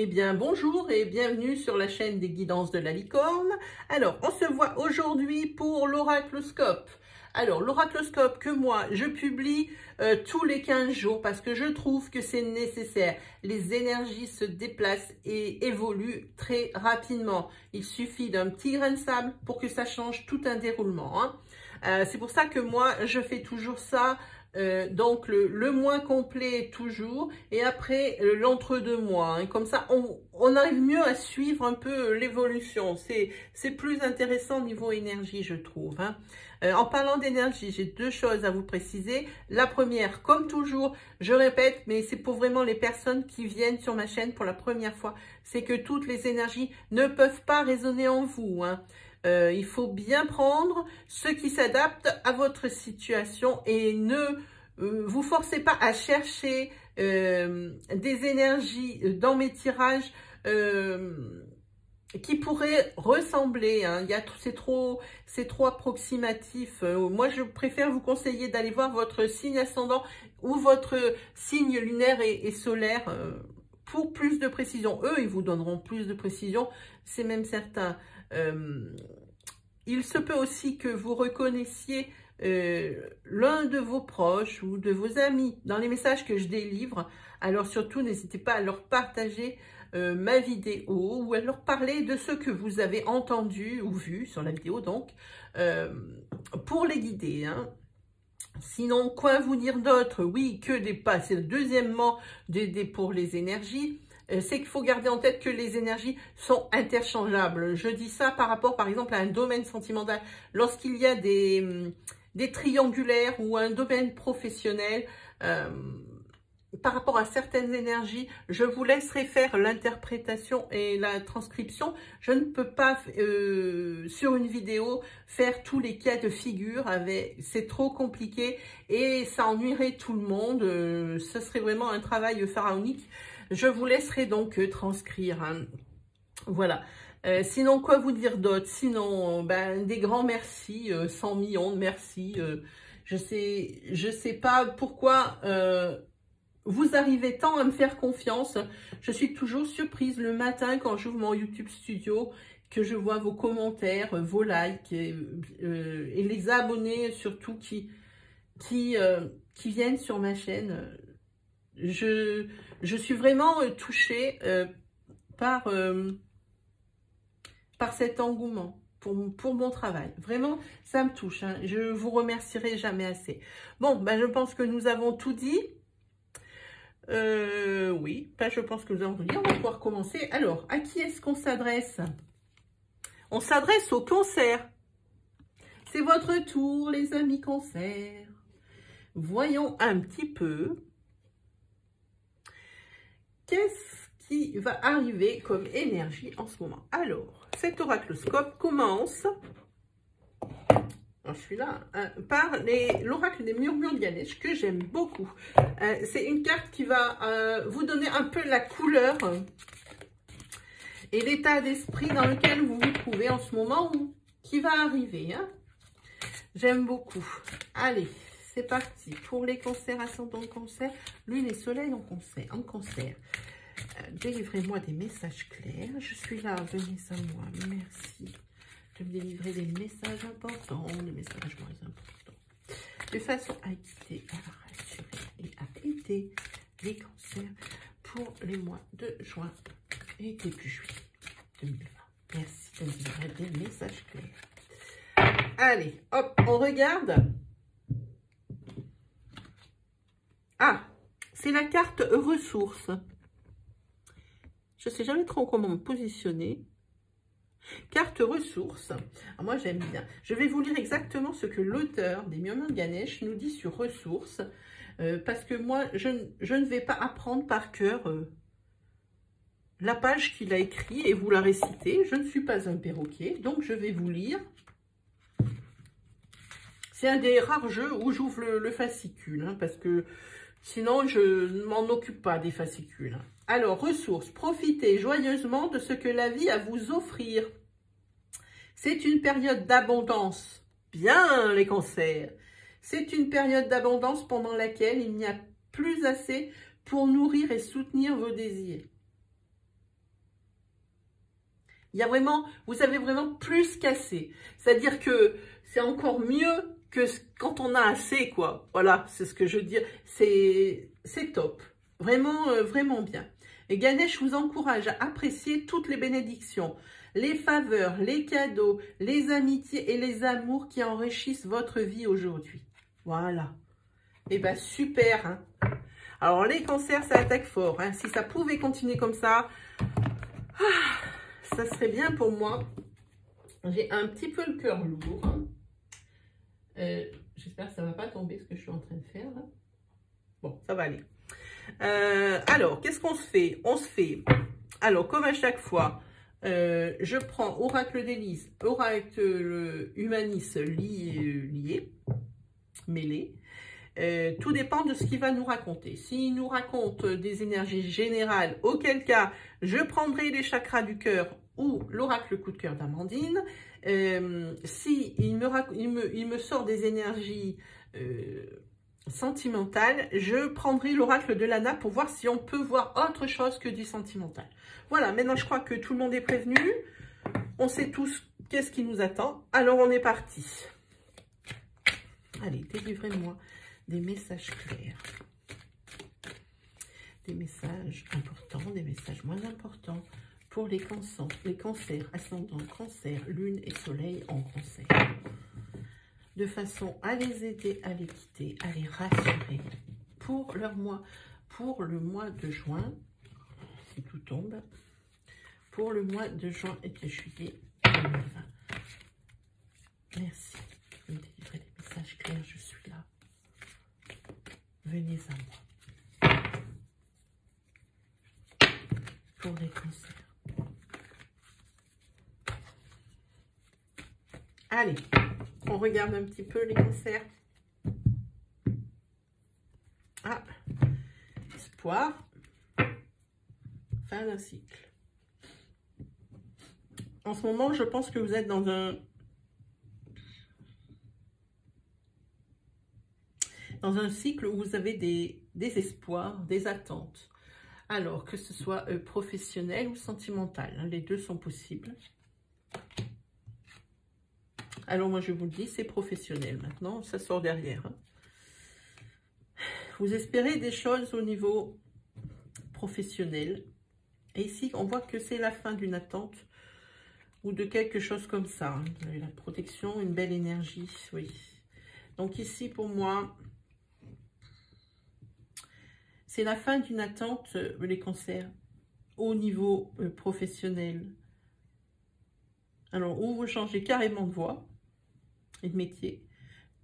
Eh bien, bonjour et bienvenue sur la chaîne des guidances de la licorne. Alors, on se voit aujourd'hui pour l'oracloscope. Alors, l'oracloscope que moi, je publie tous les 15 jours parce que je trouve que c'est nécessaire. Les énergies se déplacent et évoluent très rapidement. Il suffit d'un petit grain de sable pour que ça change tout un déroulement, hein. C'est pour ça que moi, je fais toujours ça. Donc le mois complet toujours et après l'entre-deux mois, hein. Comme ça on arrive mieux à suivre un peu l'évolution. C'est plus intéressant niveau énergie, je trouve, hein. En parlant d'énergie, j'ai deux choses à vous préciser. La première, comme toujours, je répète, mais c'est pour vraiment les personnes qui viennent sur ma chaîne pour la première fois, c'est que toutes les énergies ne peuvent pas résonner en vous, hein. Il faut bien prendre ce qui s'adapte à votre situation et ne vous forcez pas à chercher des énergies dans mes tirages qui pourraient ressembler, hein. C'est trop approximatif. Moi, je préfère vous conseiller d'aller voir votre signe ascendant ou votre signe lunaire et solaire pour plus de précision. Eux, ils vous donneront plus de précision, c'est même certain. Il se peut aussi que vous reconnaissiez l'un de vos proches ou de vos amis dans les messages que je délivre. Alors surtout, n'hésitez pas à leur partager ma vidéo ou à leur parler de ce que vous avez entendu ou vu sur la vidéo, donc, pour les guider, hein. Sinon, quoi vous dire d'autre? Oui, que des passes. Deuxièmement, pour les énergies, c'est qu'il faut garder en tête que les énergies sont interchangeables. Je dis ça par rapport, par exemple, à un domaine sentimental. Lorsqu'il y a des triangulaires ou un domaine professionnel, par rapport à certaines énergies, je vous laisserai faire l'interprétation et la transcription. Je ne peux pas, sur une vidéo, faire tous les cas de figure. C'est trop compliqué et ça ennuierait tout le monde. Ce serait vraiment un travail pharaonique. Je vous laisserai donc transcrire, hein. Voilà. Sinon, quoi vous dire d'autre? Sinon, ben, des grands merci, 100 millions de merci. Je sais pas pourquoi vous arrivez tant à me faire confiance. Je suis toujours surprise le matin quand j'ouvre mon YouTube Studio, que je vois vos commentaires, vos likes et les abonnés surtout qui viennent sur ma chaîne. Je suis vraiment touchée par cet engouement pour mon travail. Vraiment, ça me touche, hein. Je vous remercierai jamais assez. Bon, ben, je pense que nous avons tout dit. Oui, ben, je pense que nous avons tout dit. On va pouvoir commencer. Alors, à qui est-ce qu'on s'adresse? On s'adresse au cancer. C'est votre tour, les amis cancer. Voyons un petit peu. Qu'est-ce qui va arriver comme énergie en ce moment? Alors, cet oracloscope commence, je suis là, hein, par l'oracle des murmures de Ganesh, que j'aime beaucoup. C'est une carte qui va vous donner un peu la couleur et l'état d'esprit dans lequel vous vous trouvez en ce moment ou qui va arriver, hein. J'aime beaucoup. Allez, c'est parti pour les cancers, ascendant cancer, lune et soleil en cancer. Délivrez-moi des messages clairs. Je suis là, venez à moi. Merci de me délivrer des messages importants, des messages moins importants, de façon à guider, à rassurer et à aider les cancers pour les mois de juin et début juillet 2020. Merci de me délivrer des messages clairs. Allez, hop, on regarde. Ah, c'est la carte ressources. Je ne sais jamais trop comment me positionner. Carte ressources. Alors moi, j'aime bien. Je vais vous lire exactement ce que l'auteur des Murmures de Ganesh nous dit sur ressources. Parce que moi, je ne vais pas apprendre par cœur la page qu'il a écrite et vous la réciter. Je ne suis pas un perroquet, donc je vais vous lire. C'est un des rares jeux où j'ouvre le fascicule, hein, parce que sinon, je ne m'en occupe pas des fascicules. Alors, ressources, profitez joyeusement de ce que la vie a à vous offrir. C'est une période d'abondance. Bien, les cancers. C'est une période d'abondance pendant laquelle il n'y a plus assez pour nourrir et soutenir vos désirs. Il y a vraiment, vous avez vraiment plus qu'assez. C'est-à-dire que c'est encore mieux que quand on a assez, quoi. Voilà, c'est ce que je veux dire. C'est top. Vraiment, vraiment bien. Et Ganesh vous encourage à apprécier toutes les bénédictions, les faveurs, les cadeaux, les amitiés et les amours qui enrichissent votre vie aujourd'hui. Voilà. Et bien, super, hein. Alors, les cancers, ça attaque fort, hein. Si ça pouvait continuer comme ça, ça serait bien pour moi. J'ai un petit peu le cœur lourd. Hein. J'espère que ça ne va pas tomber ce que je suis en train de faire. Là. Bon, ça va aller. Alors, qu'est-ce qu'on se fait? On se fait, alors, comme à chaque fois, je prends Oracle d'Élise, Oracle Humanis lié, mêlé. Tout dépend de ce qu'il va nous raconter. S'il nous raconte des énergies générales, auquel cas, je prendrai les chakras du cœur ou l'oracle coup de cœur d'Amandine. Si il me sort des énergies sentimentales, je prendrai l'oracle de Lana pour voir si on peut voir autre chose que du sentimental. Voilà, maintenant je crois que tout le monde est prévenu. On sait tous qu'est-ce qui nous attend. Alors on est parti. Allez, délivrez-moi des messages clairs. Des messages importants, des messages moins importants pour les cancers, ascendant cancer, lune et soleil en cancer. De façon à les aider, à les quitter, à les rassurer pour le mois de juin, si tout tombe, pour le mois de juin et de juillet 2020. Merci de me délivrer des messages clairs, je suis là. Venez à moi. Pour les cancers. Allez, on regarde un petit peu les cancers. Ah, espoir, fin d'un cycle. En ce moment, je pense que vous êtes dans un cycle où vous avez des espoirs, des attentes. Alors, que ce soit professionnel ou sentimental, hein, les deux sont possibles. Alors, moi, je vous le dis, c'est professionnel. Maintenant, ça sort derrière. Hein. Vous espérez des choses au niveau professionnel. Et ici, on voit que c'est la fin d'une attente ou de quelque chose comme ça. Hein. Vous avez la protection, une belle énergie, oui. Donc ici, pour moi, c'est la fin d'une attente, les cancers, au niveau professionnel. Alors, ou vous changez carrément de voie et de métier,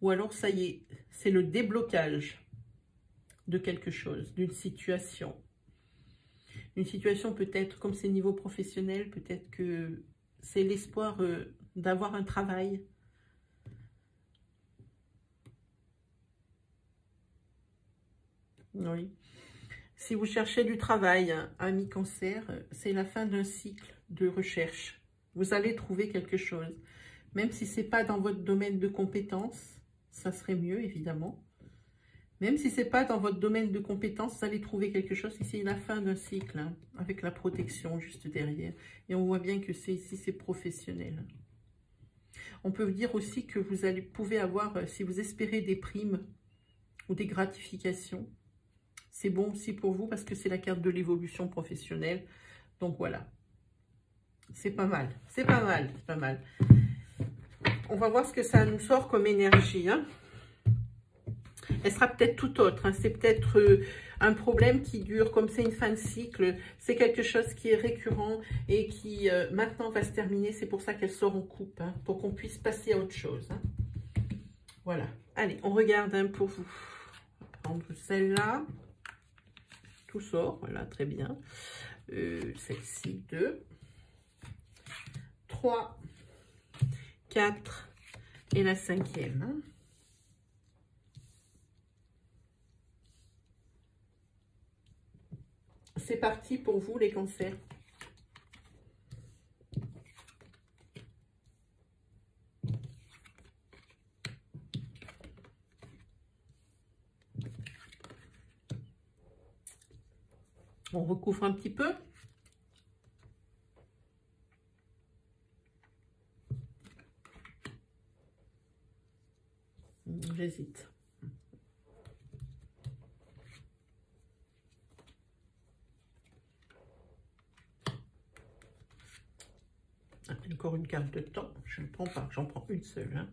ou alors ça y est, c'est le déblocage de quelque chose, d'une situation. Une situation peut-être, comme c'est niveau professionnel, peut-être que c'est l'espoir d'avoir un travail. Oui. Si vous cherchez du travail, ami cancer, c'est la fin d'un cycle de recherche. Vous allez trouver quelque chose. Même si ce n'est pas dans votre domaine de compétences, ça serait mieux, évidemment. Même si ce n'est pas dans votre domaine de compétences, vous allez trouver quelque chose. Ici, la fin d'un cycle, hein, avec la protection juste derrière. Et on voit bien que ici, c'est professionnel. On peut dire aussi que vous pouvez avoir, si vous espérez des primes ou des gratifications, c'est bon aussi pour vous parce que c'est la carte de l'évolution professionnelle. Donc voilà. C'est pas mal. C'est pas mal. C'est pas mal. On va voir ce que ça nous sort comme énergie. Hein. Elle sera peut-être tout autre. Hein. C'est peut-être un problème qui dure, comme c'est une fin de cycle. C'est quelque chose qui est récurrent et qui maintenant va se terminer. C'est pour ça qu'elle sort en coupe. Hein, pour qu'on puisse passer à autre chose. Hein. Voilà. Allez, on regarde un pour vous. On va prendre celle-là. Tout sort. Voilà, très bien. Celle-ci, 2. 3. 4 et la 5e. Hein. C'est parti pour vous les cancers. On recouvre un petit peu. j'hésite. Encore une carte de temps. Je ne prends pas, j'en prends une seule. Hein.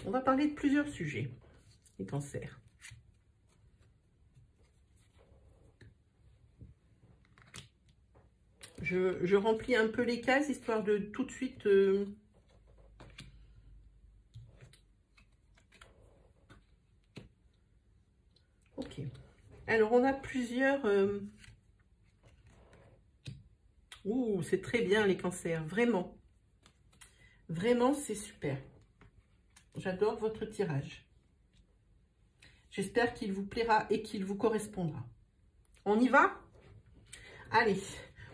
On va parler de plusieurs sujets, les cancers. Je remplis un peu les cases, histoire de tout de suite... Ok. Alors, on a plusieurs... Ouh, c'est très bien, les cancers, vraiment. Vraiment, c'est super. J'adore votre tirage. J'espère qu'il vous plaira et qu'il vous correspondra. On y va? Allez,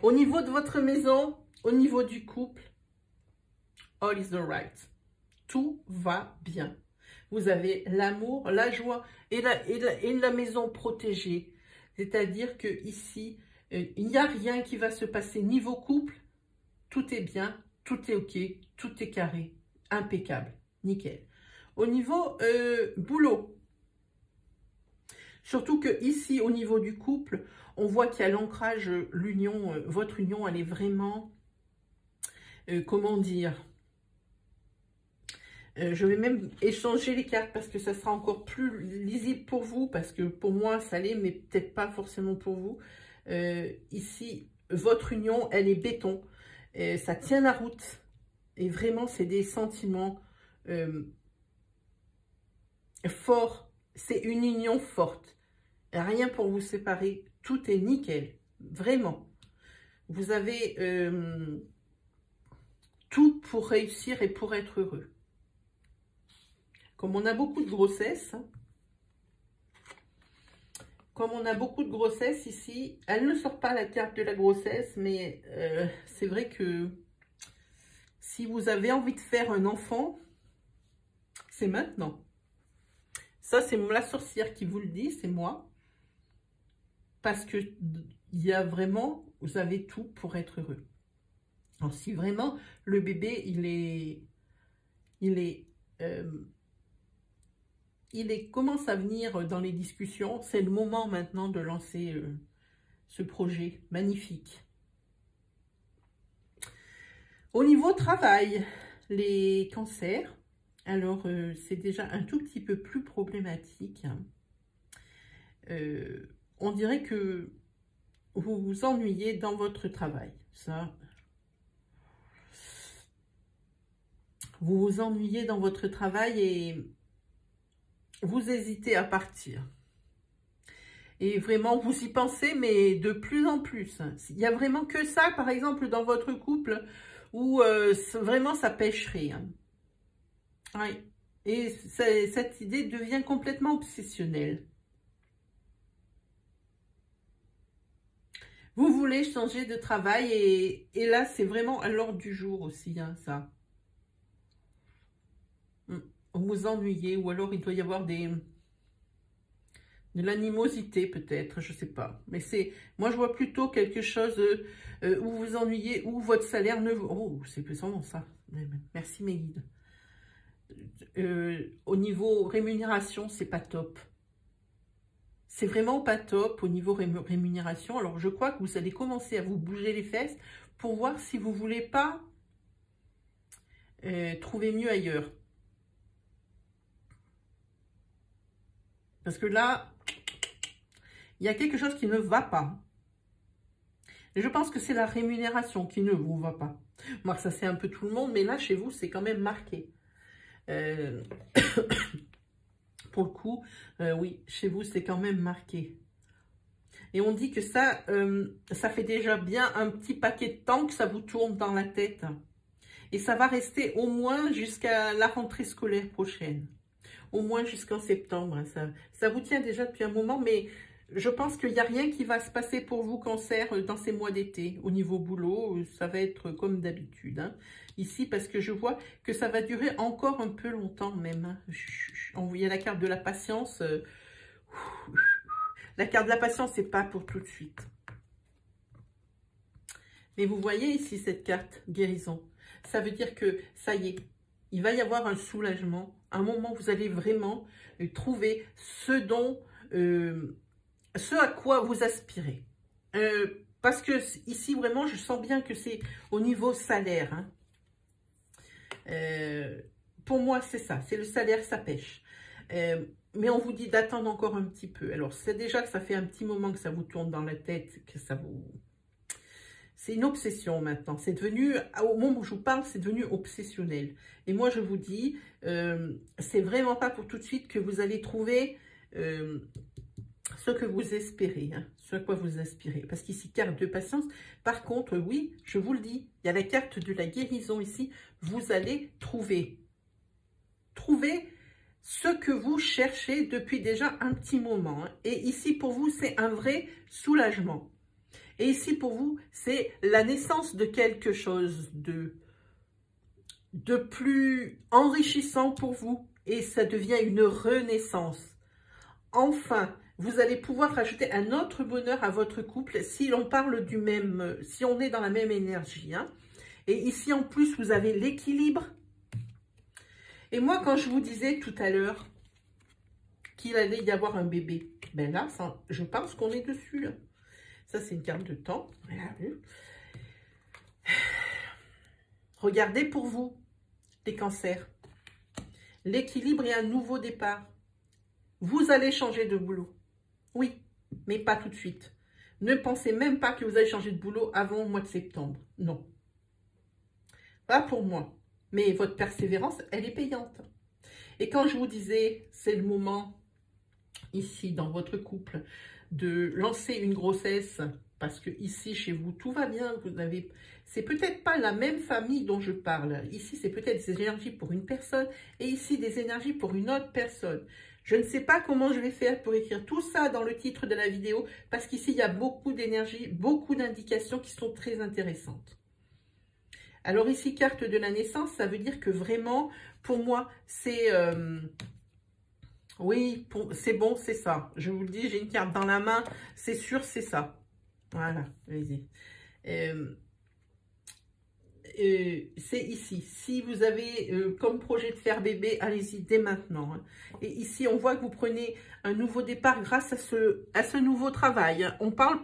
au niveau de votre maison, au niveau du couple, all is alright. Tout va bien. Vous avez l'amour, la joie et la maison protégée. C'est-à-dire que ici, il n'y a rien qui va se passer. Niveau couple, tout est bien, tout est OK, tout est carré, impeccable, nickel. Au niveau boulot, surtout que ici, au niveau du couple, on voit qu'il y a l'ancrage, l'union, votre union, elle est vraiment, comment dire, je vais même échanger les cartes parce que ça sera encore plus lisible pour vous, parce que pour moi, ça l'est, mais peut-être pas forcément pour vous. Ici, votre union, elle est béton, ça tient la route, et vraiment, c'est des sentiments forts, c'est une union forte. Rien pour vous séparer, tout est nickel, vraiment. Vous avez tout pour réussir et pour être heureux. Comme on a beaucoup de grossesse, ici, elle ne sort pas la carte de la grossesse, mais c'est vrai que si vous avez envie de faire un enfant, c'est maintenant. Ça, c'est la sorcière qui vous le dit, c'est moi. Parce que il y a vraiment, vous avez tout pour être heureux. Alors, si vraiment le bébé, commence à venir dans les discussions, c'est le moment maintenant de lancer ce projet magnifique. Au niveau travail, les cancers, alors c'est déjà un tout petit peu plus problématique. On dirait que vous vous ennuyez dans votre travail. Ça, vous vous ennuyez dans votre travail et vous hésitez à partir. Et vraiment, vous y pensez, mais de plus en plus. Il n'y a vraiment que ça, par exemple, dans votre couple, où vraiment ça pêcherait. Hein. Ouais. Et cette idée devient complètement obsessionnelle. Vous voulez changer de travail et là, c'est vraiment à l'ordre du jour aussi, hein, ça. Vous vous ennuyez ou alors il doit y avoir de l'animosité peut-être, je sais pas. Mais moi je vois plutôt quelque chose où vous vous ennuyez, où votre salaire ne... Oh, c'est vraiment ça. Merci mes guides. Au niveau rémunération, c'est pas top. C'est vraiment pas top au niveau rémunération. Alors, je crois que vous allez commencer à vous bouger les fesses pour voir si vous voulez pas trouver mieux ailleurs. Parce que là, il y a quelque chose qui ne va pas. Et je pense que c'est la rémunération qui ne vous va pas. Moi, ça c'est un peu tout le monde, mais là, chez vous, c'est quand même marqué. Pour le coup, oui, chez vous, c'est quand même marqué. Et on dit que ça fait déjà bien un petit paquet de temps que ça vous tourne dans la tête. Et ça va rester au moins jusqu'à la rentrée scolaire prochaine. Au moins jusqu'en septembre. Ça vous tient déjà depuis un moment, mais je pense qu'il n'y a rien qui va se passer pour vous, Cancer, dans ces mois d'été. Au niveau boulot, ça va être comme d'habitude. Hein. Ici, parce que je vois que ça va durer encore un peu longtemps même. Hein. Il y a la carte de la patience. La carte de la patience, c'est pas pour tout de suite. Mais vous voyez ici cette carte, guérison. ça veut dire que ça y est, il va y avoir un soulagement. À un moment, vous allez vraiment trouver ce à quoi vous aspirez. Parce que ici, vraiment, je sens bien que c'est au niveau salaire. Hein. Pour moi, c'est ça. C'est le salaire, ça pêche. Mais on vous dit d'attendre encore un petit peu. Alors, c'est déjà que ça fait un petit moment que ça vous tourne dans la tête, que ça vous... C'est une obsession maintenant. C'est devenu, au moment où je vous parle, c'est devenu obsessionnel. Et moi, je vous dis, c'est vraiment pas pour tout de suite que vous allez trouver ce que vous espérez, hein, ce à quoi vous aspirez. Parce qu'ici, carte de patience. Par contre, oui, je vous le dis, il y a la carte de la guérison ici. Vous allez trouver ce que vous cherchez depuis déjà un petit moment. Hein. Et ici, pour vous, c'est un vrai soulagement. Et ici, pour vous, c'est la naissance de quelque chose de plus enrichissant pour vous. Et ça devient une renaissance. Enfin, vous allez pouvoir rajouter un autre bonheur à votre couple si l'on parle du même, si on est dans la même énergie. Hein. Et ici, en plus, vous avez l'équilibre. Et moi, quand je vous disais tout à l'heure qu'il allait y avoir un bébé, ben là, ça, je pense qu'on est dessus. Là. Ça, c'est une carte de temps. Regardez pour vous, les cancers. L'équilibre et un nouveau départ. Vous allez changer de boulot. Oui, mais pas tout de suite. Ne pensez même pas que vous allez changer de boulot avant le mois de septembre. Non. Pas pour moi. Mais votre persévérance, elle est payante. Et quand je vous disais, c'est le moment, ici, dans votre couple, de lancer une grossesse, parce que ici, chez vous, tout va bien, vous avez... C'est peut-être pas la même famille dont je parle. Ici, c'est peut-être des énergies pour une personne, et ici, des énergies pour une autre personne. Je ne sais pas comment je vais faire pour écrire tout ça dans le titre de la vidéo, parce qu'ici, il y a beaucoup d'énergie, beaucoup d'indications qui sont très intéressantes. Alors ici, carte de la naissance, ça veut dire que vraiment, pour moi, c'est... oui, c'est bon, c'est ça. Je vous le dis, j'ai une carte dans la main, c'est sûr, c'est ça. Voilà, allez-y. C'est ici. Si vous avez comme projet de faire bébé, allez-y dès maintenant. Hein. Et ici, on voit que vous prenez un nouveau départ grâce à ce nouveau travail. On parle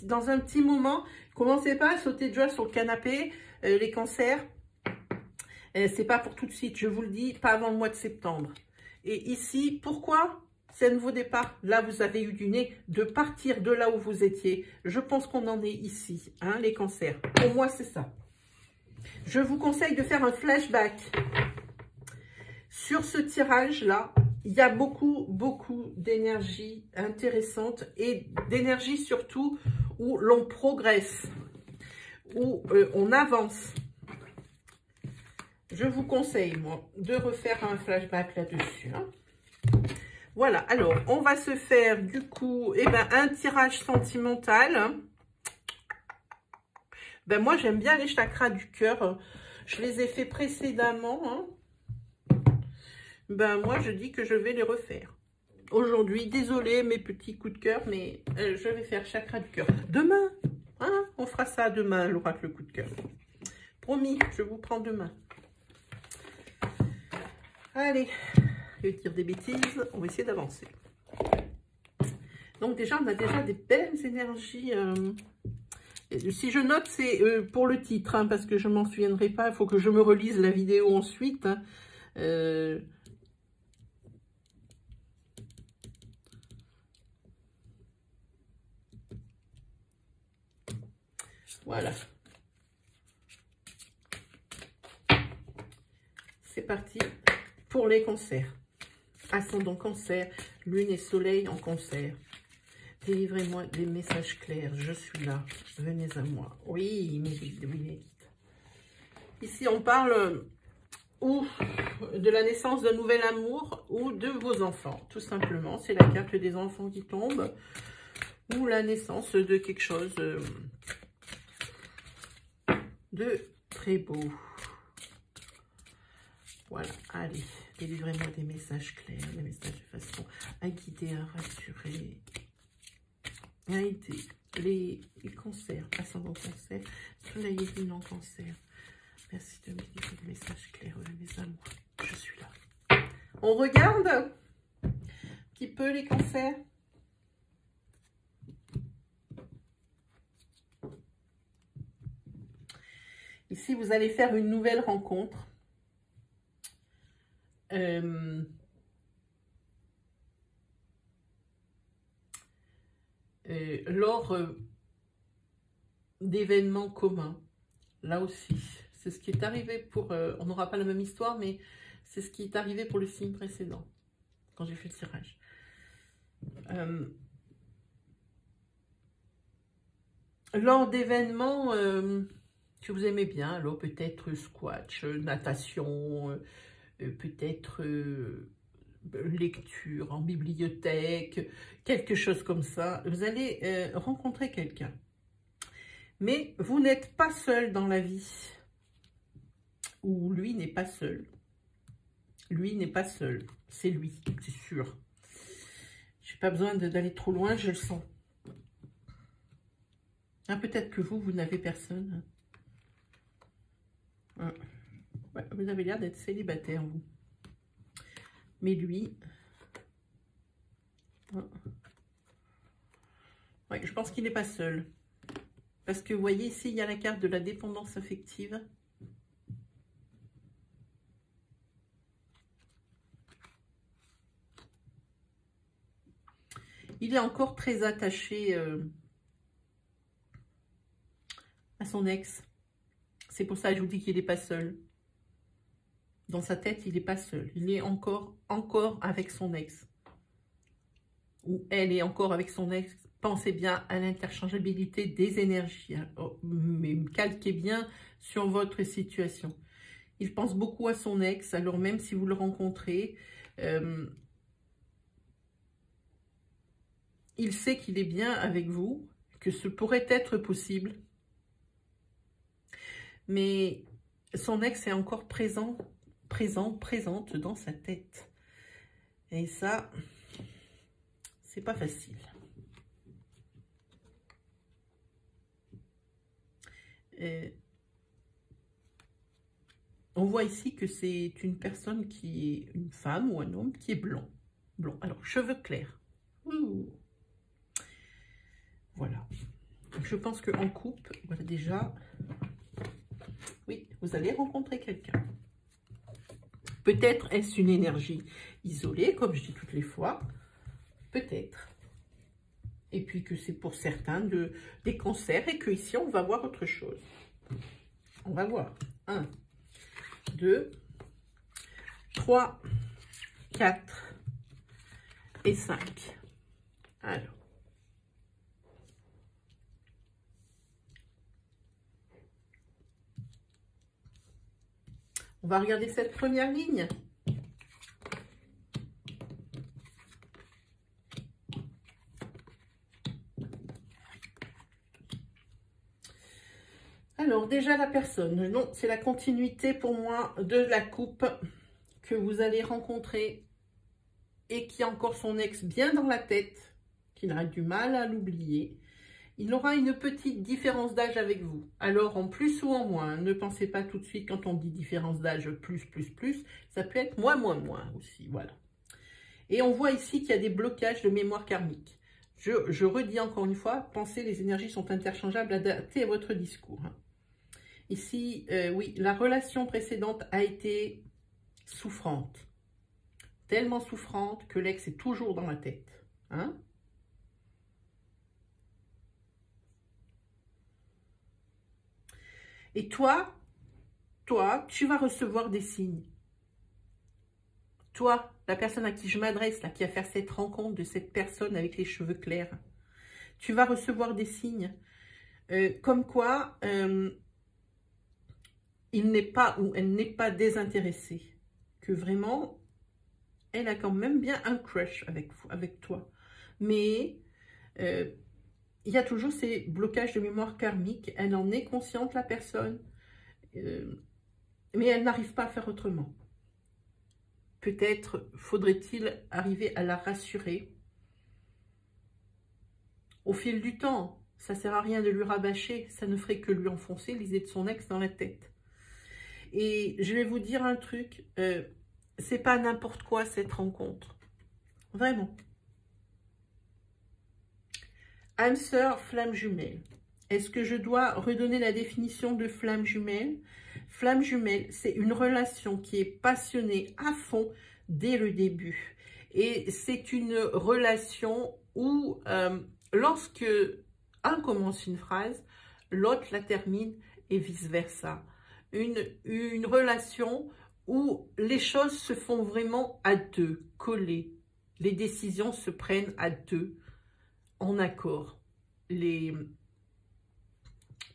dans un petit moment. Commencez pas à sauter de joie sur le canapé, les cancers. C'est pas pour tout de suite, je vous le dis, pas avant le mois de septembre. Et ici, pourquoi c'est un nouveau départ? Là, vous avez eu du nez de partir de là où vous étiez. Je pense qu'on en est ici, hein, les cancers. Pour moi, c'est ça. Je vous conseille de faire un flashback. Sur ce tirage-là, il y a beaucoup, beaucoup d'énergie intéressante et d'énergie surtout où l'on progresse, où on avance. Je vous conseille, moi, de refaire un flashback là-dessus. Hein. Voilà, alors, on va se faire, du coup, un tirage sentimental. Ben, moi, j'aime bien les chakras du cœur. Je les ai fait précédemment. Hein. Ben, moi, je dis que je vais les refaire. Aujourd'hui, désolé mes petits coups de cœur, mais je vais faire chakra du cœur. Demain, hein, on fera ça demain, l'oracle coup de cœur. Promis, je vous prends demain. Allez, je vais dire des bêtises, on va essayer d'avancer. Donc déjà, on a déjà des belles énergies. Si je note, c'est pour le titre, hein, parce que je ne m'en souviendrai pas. Il faut que je me relise la vidéo ensuite. Hein. Voilà. C'est parti pour les cancers. Ascendant cancer, lune et soleil en cancer. Délivrez-moi des messages clairs. Je suis là. Venez à moi. Oui, mes guides, oui, mes guides. Ici, on parle ou de la naissance d'un nouvel amour ou de vos enfants. Tout simplement, c'est la carte des enfants qui tombe. Ou la naissance de quelque chose de très beau. Voilà, allez, délivrez-moi des messages clairs, des messages de façon à guider, à rassurer, à aider les cancers, ascendant cancer, soleil et lune en cancer. Merci de me dire des messages clairs, mes amours. Je suis là. On regarde un petit peu les cancers. Ici, vous allez faire une nouvelle rencontre. Lors d'événements communs. Là aussi, c'est ce qui est arrivé pour... on n'aura pas la même histoire, mais c'est ce qui est arrivé pour le signe précédent, quand j'ai fait le tirage. Lors d'événements que vous aimez bien, alors peut-être squash, natation, peut-être lecture en bibliothèque, quelque chose comme ça, vous allez rencontrer quelqu'un. Mais vous n'êtes pas seul dans la vie. Ou lui n'est pas seul. Lui n'est pas seul. C'est lui, c'est sûr. Je n'ai pas besoin d'aller trop loin, je le sens. Ah, peut-être que vous n'avez personne. Ah. Ouais, vous avez l'air d'être célibataire, vous. Mais lui... Ah. Ouais, je pense qu'il n'est pas seul. Parce que vous voyez ici, il y a la carte de la dépendance affective. Il est encore très attaché à son ex. C'est pour ça que je vous dis qu'il n'est pas seul. Dans sa tête, il n'est pas seul. Il est encore avec son ex. Ou elle est encore avec son ex. Pensez bien à l'interchangeabilité des énergies. Oh, mais calquez bien sur votre situation. Il pense beaucoup à son ex, alors même si vous le rencontrez, il sait qu'il est bien avec vous, que ce pourrait être possible. Mais son ex est encore présente dans sa tête. Et ça, c'est pas facile. On voit ici que c'est une personne qui est une femme ou un homme qui est blond. Blond. Alors, cheveux clairs. Ouh. Voilà. Donc, je pense qu'en couple, voilà déjà, oui, vous allez rencontrer quelqu'un. Peut-être est-ce une énergie isolée, comme je dis toutes les fois. Peut-être. Et puis que c'est pour certains des cancers et qu'ici, on va voir autre chose. On va voir. 1, 2, 3, 4 et 5. Alors. On va regarder cette première ligne. Alors, déjà la personne. Non, c'est la continuité pour moi de la coupe que vous allez rencontrer et qui a encore son ex bien dans la tête, qu'il a du mal à l'oublier. Il aura une petite différence d'âge avec vous. Alors, en plus ou en moins, ne pensez pas tout de suite quand on dit différence d'âge plus, ça peut être moins aussi, voilà. Et on voit ici qu'il y a des blocages de mémoire karmique. Je redis encore une fois, pensez, les énergies sont interchangeables, adaptées à votre discours. Ici, oui, la relation précédente a été souffrante. Tellement souffrante que l'ex est toujours dans la tête. Hein? Et toi, tu vas recevoir des signes. Toi, la personne à qui je m'adresse, là, qui va faire cette rencontre de cette personne avec les cheveux clairs, tu vas recevoir des signes comme quoi il n'est pas ou elle n'est pas désintéressée. Que vraiment, elle a quand même bien un crush avec toi. Mais il y a toujours ces blocages de mémoire karmique. Elle en est consciente, la personne. Mais elle n'arrive pas à faire autrement. Peut-être faudrait-il arriver à la rassurer au fil du temps. Ça ne sert à rien de lui rabâcher, ça ne ferait que lui enfoncer les idées de son ex dans la tête. Et je vais vous dire un truc, c'est pas n'importe quoi cette rencontre. Vraiment. Âme sœur, flamme jumelle. Est-ce que je dois redonner la définition de flamme jumelle? Flamme jumelle, c'est une relation qui est passionnée à fond dès le début. Et c'est une relation où, lorsque un commence une phrase, l'autre la termine et vice-versa. Une relation où les choses se font vraiment à deux, collées. Les décisions se prennent à deux, en accord.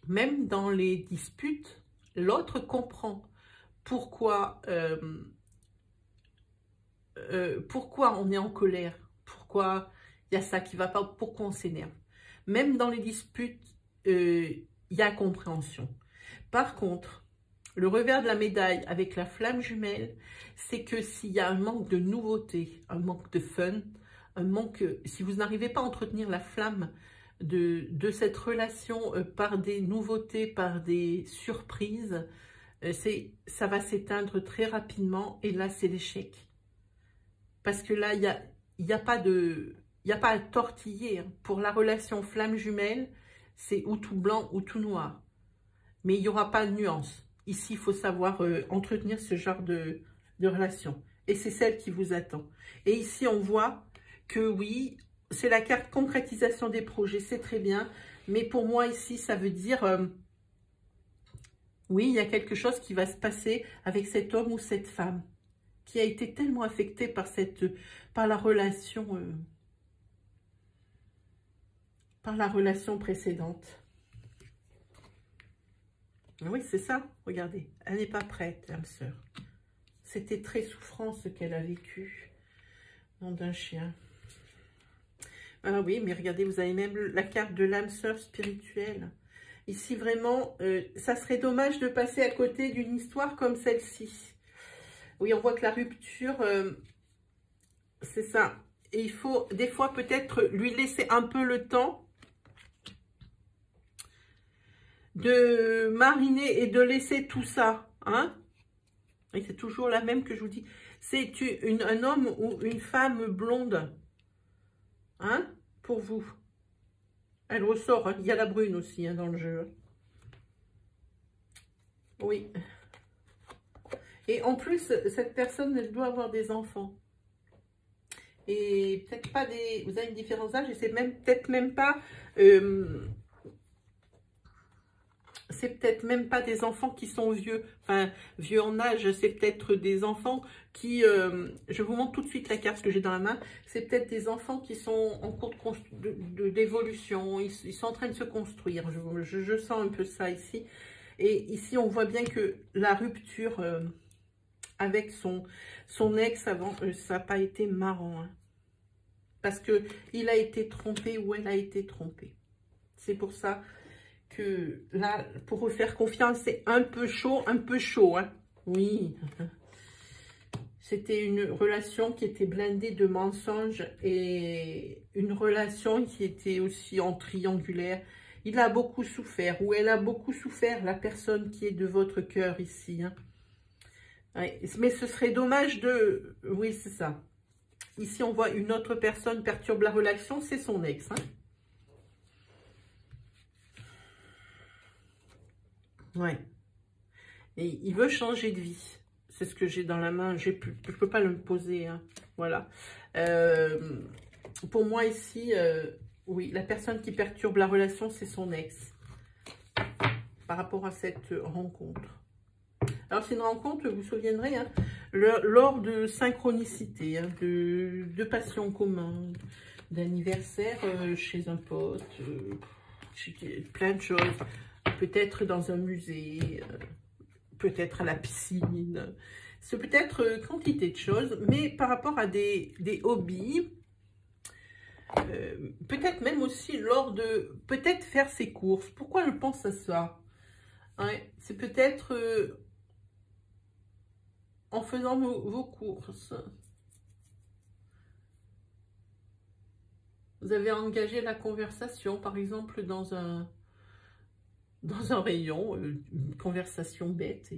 Même dans les disputes, l'autre comprend pourquoi on est en colère, pourquoi il y a ça qui ne va pas, pourquoi on s'énerve. Même dans les disputes, il y a compréhension. Par contre, le revers de la médaille avec la flamme jumelle, c'est que s'il y a un manque de nouveauté, un manque de fun, un manque, si vous n'arrivez pas à entretenir la flamme de cette relation par des nouveautés, par des surprises, ça va s'éteindre très rapidement et là c'est l'échec. Parce que là, il y a pas à tortiller. Pour la relation flamme jumelle, c'est ou tout blanc ou tout noir. Mais il n'y aura pas de nuance. Ici, il faut savoir entretenir ce genre de relation. Et c'est celle qui vous attend. Et ici, on voit que oui, c'est la carte concrétisation des projets, c'est très bien. Mais pour moi, ici, ça veut dire, oui, il y a quelque chose qui va se passer avec cet homme ou cette femme qui a été tellement affecté par la relation précédente. Oui, c'est ça, regardez, elle n'est pas prête, l'âme sœur. C'était très souffrant ce qu'elle a vécu, nom d'un chien. Ah oui, mais regardez, vous avez même la carte de l'âme sœur spirituelle. Ici, vraiment, ça serait dommage de passer à côté d'une histoire comme celle-ci. Oui, on voit que la rupture, c'est ça. Et il faut, des fois, peut-être lui laisser un peu le temps de mariner et de laisser tout ça, hein. Et c'est toujours la même que je vous dis. C'est un homme ou une femme blonde, hein, pour vous. Elle ressort, hein. Il y a la brune aussi, hein, dans le jeu. Oui. Et en plus, cette personne, elle doit avoir des enfants. Et peut-être pas des... Vous avez une différence d'âge et c'est peut-être même pas... c'est peut-être même pas des enfants qui sont vieux, enfin vieux en âge, c'est peut-être des enfants qui, je vous montre tout de suite la carte que j'ai dans la main, c'est peut-être des enfants qui sont en cours d'évolution, ils sont en train de se construire, je sens un peu ça ici, et ici on voit bien que la rupture avec son ex avant, ça n'a pas été marrant, hein, parce qu'il a été trompé ou elle a été trompée, c'est pour ça que là, pour vous faire confiance, c'est un peu chaud, hein. Oui. C'était une relation qui était blindée de mensonges et une relation qui était aussi en triangulaire. Il a beaucoup souffert, ou elle a beaucoup souffert, la personne qui est de votre cœur ici. Hein. Ouais. Mais ce serait dommage de... Oui, c'est ça. Ici, on voit une autre personne perturbe la relation, c'est son ex. Hein. Ouais. Et il veut changer de vie. C'est ce que j'ai dans la main. Je ne peux pas le poser. Hein. Voilà. Pour moi ici, oui, la personne qui perturbe la relation, c'est son ex. Par rapport à cette rencontre. Alors, c'est une rencontre, vous vous souviendrez, hein, lors de synchronicité, hein, de passion commune, d'anniversaire chez un pote, plein de choses. Peut-être dans un musée, peut-être à la piscine. C'est peut-être quantité de choses, mais par rapport à des hobbies, peut-être même aussi lors de... Peut-être faire ses courses. Pourquoi je pense à ça? Ouais, c'est peut-être en faisant vos courses. Vous avez engagé la conversation, par exemple, dans un rayon, une conversation bête.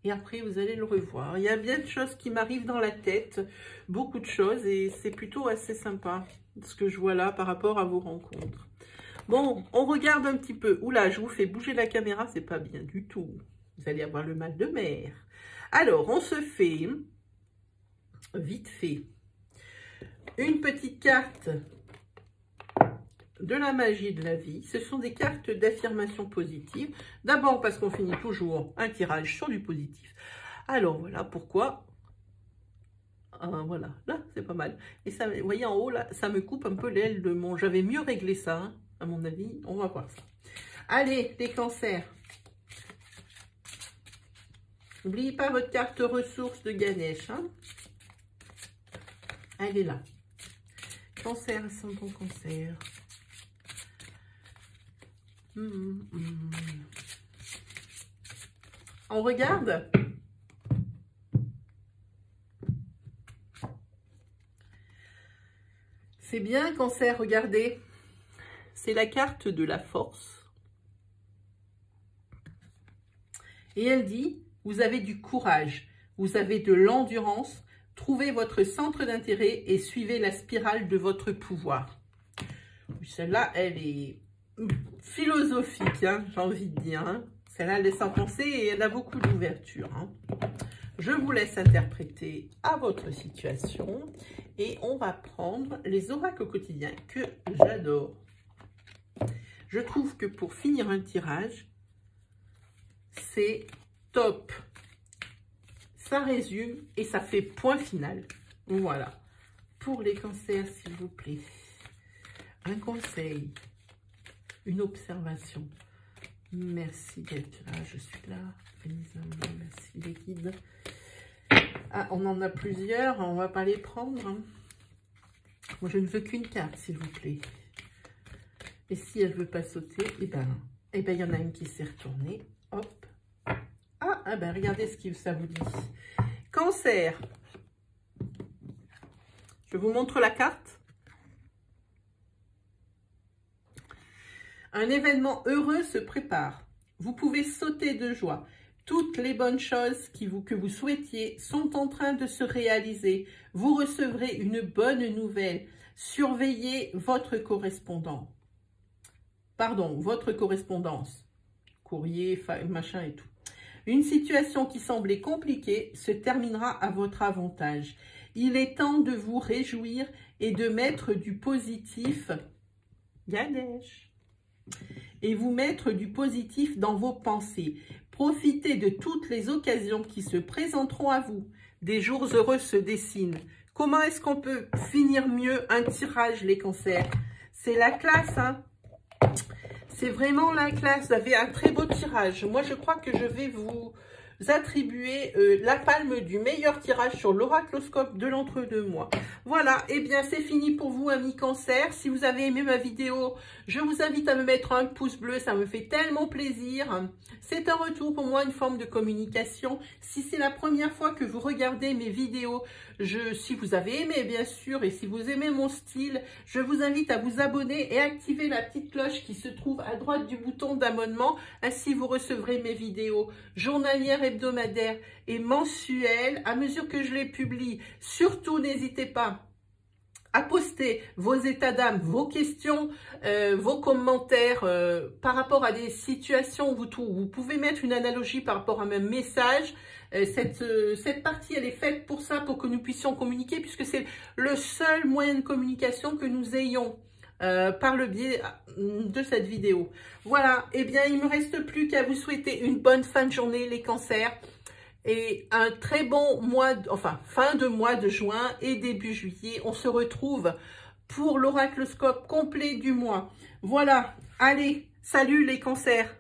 Et après, vous allez le revoir. Il y a bien de choses qui m'arrivent dans la tête, beaucoup de choses, et c'est plutôt assez sympa, ce que je vois là par rapport à vos rencontres. Bon, on regarde un petit peu. Oula, je vous fais bouger la caméra, c'est pas bien du tout. Vous allez avoir le mal de mer. Alors, on se fait, vite fait, une petite carte de la magie de la vie. Ce sont des cartes d'affirmation positive. D'abord parce qu'on finit toujours un tirage sur du positif. Alors voilà pourquoi. Voilà, là c'est pas mal. Et ça, vous voyez en haut là, ça me coupe un peu l'aile de mon... J'avais mieux réglé ça, hein, à mon avis. On va voir ça. Allez, les cancers. N'oubliez pas votre carte ressources de Ganesh. Hein. Elle est là. Cancer, ascendant cancer. On regarde. C'est bien, cancer, regardez. C'est la carte de la force. Et elle dit, vous avez du courage, vous avez de l'endurance, trouvez votre centre d'intérêt et suivez la spirale de votre pouvoir. Celle-là, elle est philosophique, hein, j'ai envie de dire. Hein. Celle-là, elle laisse en penser et elle a beaucoup d'ouverture. Hein. Je vous laisse interpréter à votre situation et on va prendre les oracles quotidiens que j'adore. Je trouve que pour finir un tirage, c'est top. Ça résume et ça fait point final. Voilà. Pour les cancers, s'il vous plaît. Un conseil, une observation. Merci d'être là, je suis là. Merci les guides. Ah, on en a plusieurs, on va pas les prendre. Hein. Moi, je ne veux qu'une carte, s'il vous plaît. Et si elle veut pas sauter, eh ben, il y en a une qui s'est retournée. Hop. Ah ben, regardez ce que ça vous dit. Cancer. Je vous montre la carte. Un événement heureux se prépare. Vous pouvez sauter de joie. Toutes les bonnes choses que vous souhaitiez sont en train de se réaliser. Vous recevrez une bonne nouvelle. Surveillez votre correspondant. Pardon, votre correspondance. Courrier, machin et tout. Une situation qui semblait compliquée se terminera à votre avantage. Il est temps de vous réjouir et de mettre du positif. Ganesh. Et vous mettre du positif dans vos pensées. Profitez de toutes les occasions qui se présenteront à vous. Des jours heureux se dessinent. Comment est-ce qu'on peut finir mieux un tirage, les cancers? C'est la classe, hein? C'est vraiment la classe. Vous avez un très beau tirage. Moi, je crois que je vais vous attribuer la palme du meilleur tirage sur l'oracloscope de l'entre-deux-mois. Voilà, et bien c'est fini pour vous, amis cancer. Si vous avez aimé ma vidéo, je vous invite à me mettre un pouce bleu, ça me fait tellement plaisir. C'est un retour pour moi, une forme de communication. Si c'est la première fois que vous regardez mes vidéos, si vous avez aimé bien sûr, et si vous aimez mon style, je vous invite à vous abonner et activer la petite cloche qui se trouve à droite du bouton d'abonnement. Ainsi vous recevrez mes vidéos journalières, hebdomadaires et mensuelles à mesure que je les publie. Surtout, n'hésitez pas à poster vos états d'âme, vos questions, vos commentaires par rapport à des situations où vous pouvez mettre une analogie par rapport à mes messages. Cette partie, elle est faite pour ça, pour que nous puissions communiquer, puisque c'est le seul moyen de communication que nous ayons par le biais de cette vidéo. Voilà, et bien il ne me reste plus qu'à vous souhaiter une bonne fin de journée, les cancers. Et un très bon mois, fin de mois de juin et début juillet. On se retrouve pour l'oracloscope complet du mois. Voilà, allez, salut les cancers!